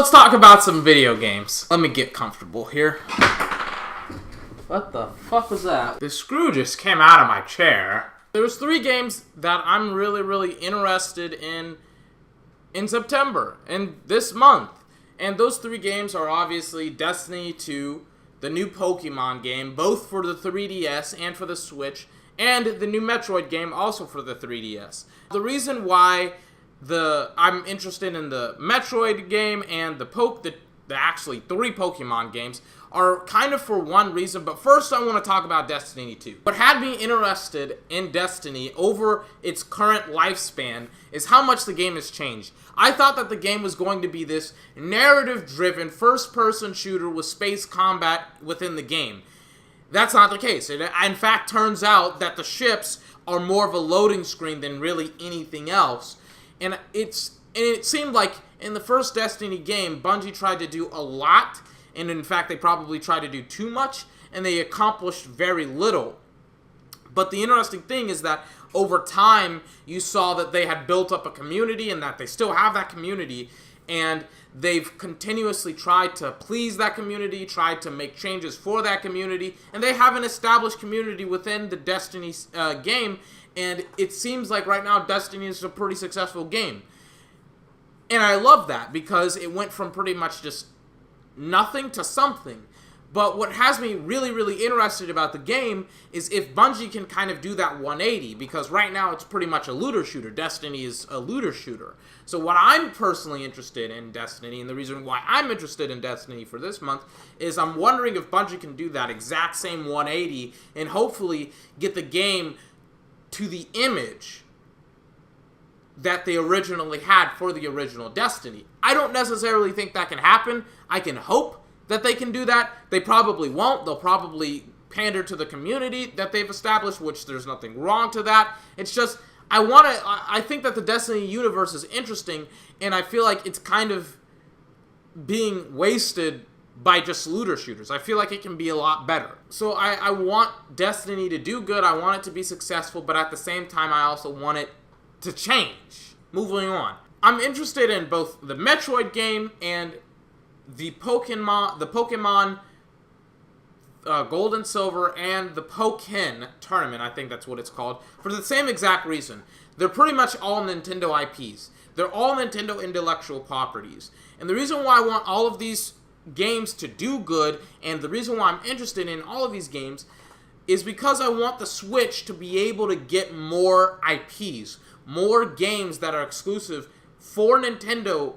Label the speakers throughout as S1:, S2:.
S1: let's talk about some video games. Let me get comfortable here. What the fuck was that? The screw just came out of my chair. There's 3 games that I'm really interested in September and this month. And those 3 games are obviously Destiny 2, the new Pokemon game, both for the 3DS and for the Switch, and the new Metroid game, also for the 3DS. The reason why I'm interested in the Metroid game and the actually 3 Pokemon games are kind of for one reason, but first I want to talk about Destiny 2. What had me interested in Destiny over its current lifespan is how much the game has changed. I thought that the game was going to be this narrative-driven first-person shooter with space combat within the game. That's not the case. It, in fact, turns out that the ships are more of a loading screen than really anything else. And it seemed like in the first Destiny game, Bungie tried to do a lot, and in fact, they probably tried to do too much, and they accomplished very little. But the interesting thing is that over time, you saw that they had built up a community, and that they still have that community, and they've continuously tried to please that community, tried to make changes for that community, and they have an established community within the Destiny game, and it seems like right now Destiny is a pretty successful game. And I love that because it went from pretty much just nothing to something. But what has me really interested about the game is if Bungie can kind of do that 180, because right now it's pretty much a looter shooter. Destiny is a looter shooter. So what I'm personally interested in Destiny, and the reason why I'm interested in Destiny for this month, is I'm wondering if Bungie can do that exact same 180 and hopefully get the game to the image that they originally had for the original Destiny. I don't necessarily think that can happen. I can hope that they can do that. They probably won't. They'll probably pander to the community that they've established, which there's nothing wrong to that. It's just, I think that the Destiny universe is interesting, and I feel like it's kind of being wasted by just looter shooters. I feel like it can be a lot better. So I want Destiny to do good. I want it to be successful, but at the same time, I also want it to change. Moving on. I'm interested in both the Metroid game and the Pokemon Gold and Silver and the Pokken Tournament, I think that's what it's called, for the same exact reason. They're pretty much all Nintendo IPs. They're all Nintendo intellectual properties. And the reason why I want all of these games to do good, and the reason why I'm interested in all of these games, is because I want the Switch to be able to get more IPs, more games that are exclusive for Nintendo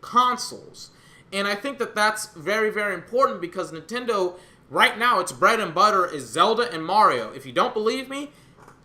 S1: consoles. And I think that that's very important because Nintendo, right now, its bread and butter is Zelda and Mario. If you don't believe me,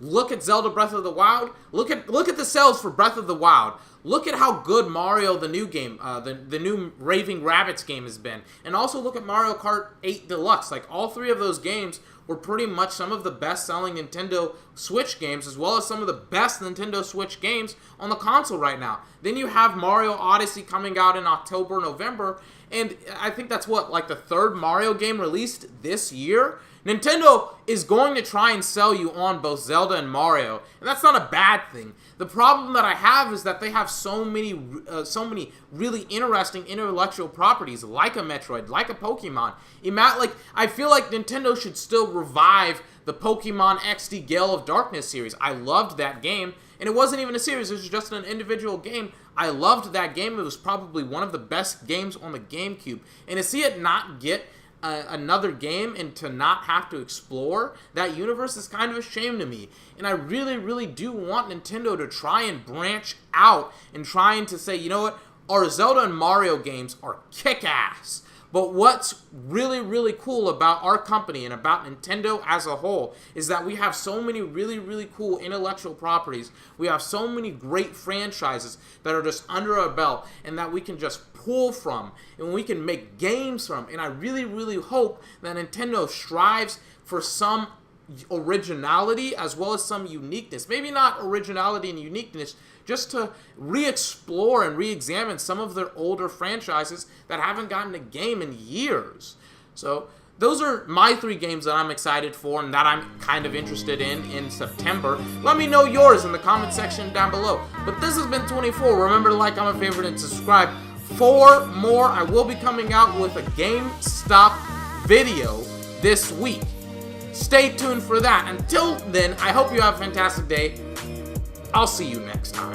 S1: look at Zelda Breath of the Wild. Look at the sales for Breath of the Wild. Look at how good Mario, the new game, the new Raving Rabbids game has been. And also look at Mario Kart 8 Deluxe. Like, all 3 of those games were pretty much some of the best-selling Nintendo Switch games, as well as some of the best Nintendo Switch games on the console right now. Then you have Mario Odyssey coming out in October, November, and I think that's like the 3rd Mario game released this year. Nintendo is going to try and sell you on both Zelda and Mario, and that's not a bad thing. The problem that I have is that they have so many really interesting intellectual properties, like a Metroid, like a Pokemon. I feel like Nintendo should still revive the Pokemon XD Gale of Darkness series. I loved that game, and it wasn't even a series, it was just an individual game. I loved that game. It was probably one of the best games on the GameCube. And to see it not get another game and to not have to explore that universe is kind of a shame to me. And I really do want Nintendo to try and branch out and trying to say, you know what, our Zelda and Mario games are kick-ass. But what's really cool about our company and about Nintendo as a whole is that we have so many really cool intellectual properties. We have so many great franchises that are just under our belt and that we can just pull from and we can make games from. And I really hope that Nintendo strives for some originality as well as some uniqueness. Maybe not originality and uniqueness, just to re-explore and re-examine some of their older franchises that haven't gotten a game in years. So those are my 3 games that I'm excited for and that I'm kind of interested in September. Let me know yours in the comment section down below. But this has been 24. Remember to like, comment, favorite, and subscribe 4 more. I will be coming out with a GameStop video this week. Stay tuned for that. Until then, I hope you have a fantastic day. I'll see you next time.